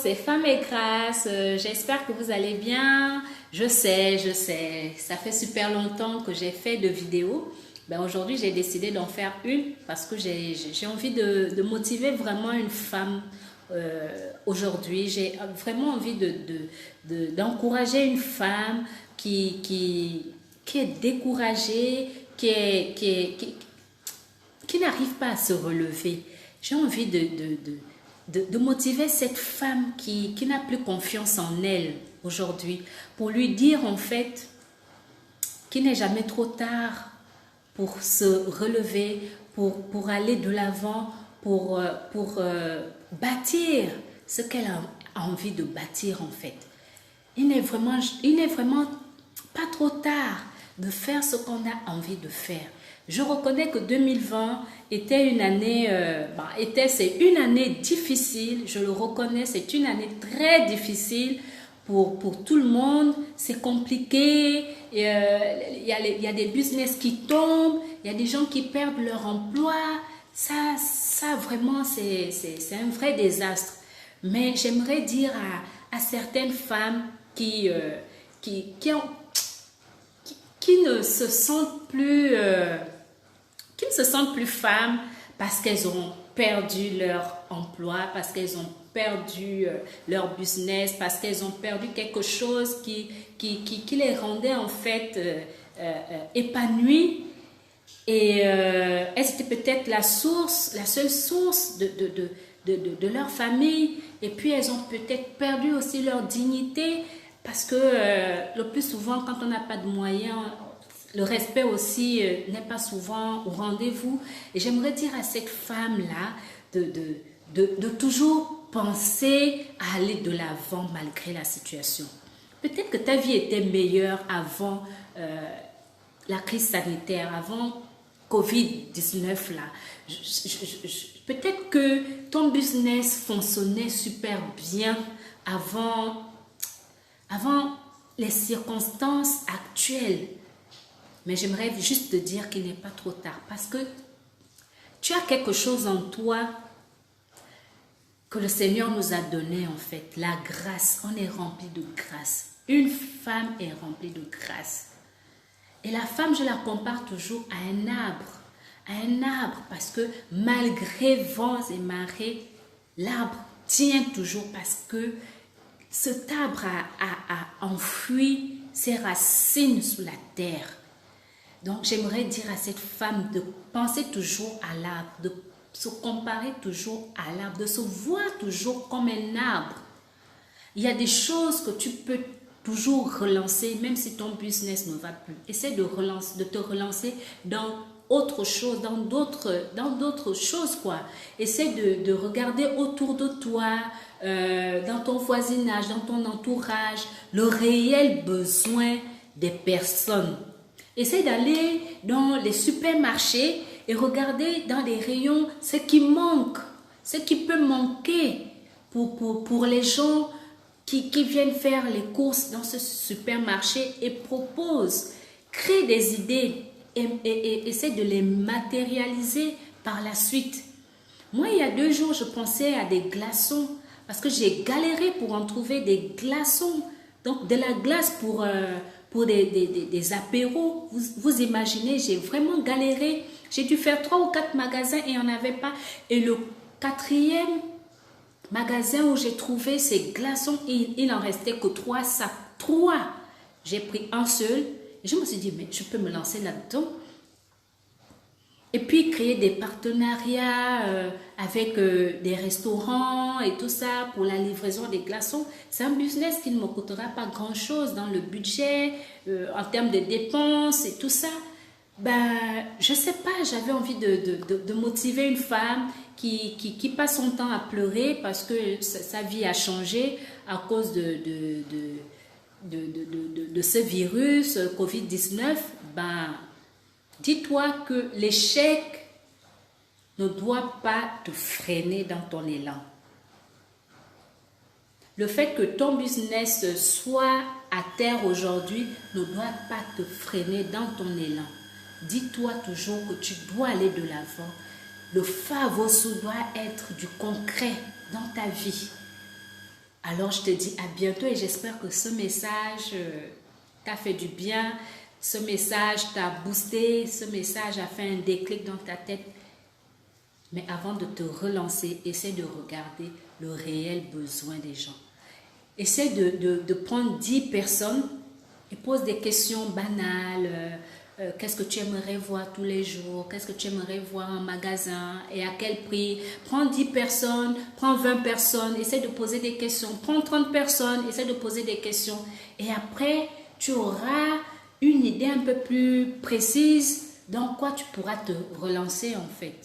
c'est Femmes et Grâce. J'espère que vous allez bien. Je sais, ça fait super longtemps que j'ai fait de vidéos. Ben aujourd'hui, j'ai décidé d'en faire une parce que j'ai envie de motiver vraiment une femme aujourd'hui. J'ai vraiment envie d'encourager une femme qui est découragée, qui n'arrive pas à se relever. J'ai envie de motiver cette femme qui n'a plus confiance en elle aujourd'hui, pour lui dire en fait qu'il n'est jamais trop tard pour se relever, pour aller de l'avant, pour bâtir ce qu'elle a envie de bâtir en fait. Il n'est vraiment pas trop tard de faire ce qu'on a envie de faire. Je reconnais que 2020 était une année, c'est une année difficile, je le reconnais, c'est une année très difficile pour tout le monde, c'est compliqué, il y a des business qui tombent, il y a des gens qui perdent leur emploi, ça vraiment c'est un vrai désastre. Mais j'aimerais dire à certaines femmes qui ne se sentent plus femmes parce qu'elles ont perdu leur emploi, parce qu'elles ont perdu leur business, parce qu'elles ont perdu quelque chose qui les rendait en fait épanouies. Et elles étaient peut-être la seule source de leur famille. Et puis elles ont peut-être perdu aussi leur dignité parce que le plus souvent, quand on n'a pas de moyens, le respect aussi n'est pas souvent au rendez-vous. Et j'aimerais dire à cette femme-là de toujours penser à aller de l'avant malgré la situation. Peut-être que ta vie était meilleure avant la crise sanitaire, avant Covid-19 là. Peut-être que ton business fonctionnait super bien avant les circonstances actuelles. Mais j'aimerais juste te dire qu'il n'est pas trop tard parce que tu as quelque chose en toi que le Seigneur nous a donné en fait. La grâce, on est rempli de grâce. Une femme est remplie de grâce. Et la femme, je la compare toujours à un arbre. À un arbre parce que malgré vents et marées, l'arbre tient toujours parce que cet arbre a enfoui ses racines sous la terre. Donc, j'aimerais dire à cette femme de penser toujours à l'arbre, de se comparer toujours à l'arbre, de se voir toujours comme un arbre. Il y a des choses que tu peux toujours relancer, même si ton business ne va plus. Essaie de te relancer dans autre chose, dans d'autres choses, quoi. Essaie de regarder autour de toi, dans ton voisinage, dans ton entourage, le réel besoin des personnes. Essaie d'aller dans les supermarchés et regarder dans les rayons ce qui manque, ce qui peut manquer pour les gens qui viennent faire les courses dans ce supermarché et propose, crée des idées et essaie de les matérialiser par la suite. Moi, il y a 2 jours, je pensais à des glaçons parce que j'ai galéré pour en trouver des glaçons. Donc, de la glace pour des apéros. Vous imaginez, j'ai vraiment galéré. J'ai dû faire 3 ou 4 magasins et il n'y en avait pas. Et le 4e magasin où j'ai trouvé ces glaçons, il n'en restait que 3 sacs. 3. J'ai pris un seul. Et je me suis dit, mais je peux me lancer là-dedans. Et puis créer des partenariats avec des restaurants et tout ça pour la livraison des glaçons. C'est un business qui ne me coûtera pas grand-chose dans le budget, en termes de dépenses et tout ça. Ben, je sais pas, j'avais envie de motiver une femme qui passe son temps à pleurer parce que sa vie a changé à cause de ce virus Covid-19. Ben, dis-toi que l'échec ne doit pas te freiner dans ton élan. Le fait que ton business soit à terre aujourd'hui ne doit pas te freiner dans ton élan. Dis-toi toujours que tu dois aller de l'avant. Le Favosso doit être du concret dans ta vie. Alors je te dis à bientôt et j'espère que ce message t'a fait du bien, ce message t'a boosté, ce message a fait un déclic dans ta tête. Mais avant de te relancer, essaie de regarder le réel besoin des gens. Essaie de prendre 10 personnes et pose des questions banales. Qu'est-ce que tu aimerais voir tous les jours? Qu'est-ce que tu aimerais voir en magasin? Et à quel prix? Prends 10 personnes, prends 20 personnes, essaie de poser des questions. Prends 30 personnes, essaie de poser des questions. Et après, tu auras une idée un peu plus précise dans quoi tu pourras te relancer en fait.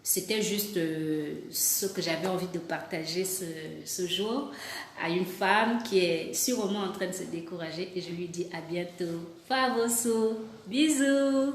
C'était juste ce que j'avais envie de partager ce jour à une femme qui est sûrement en train de se décourager et je lui dis à bientôt. Favoso, bisous.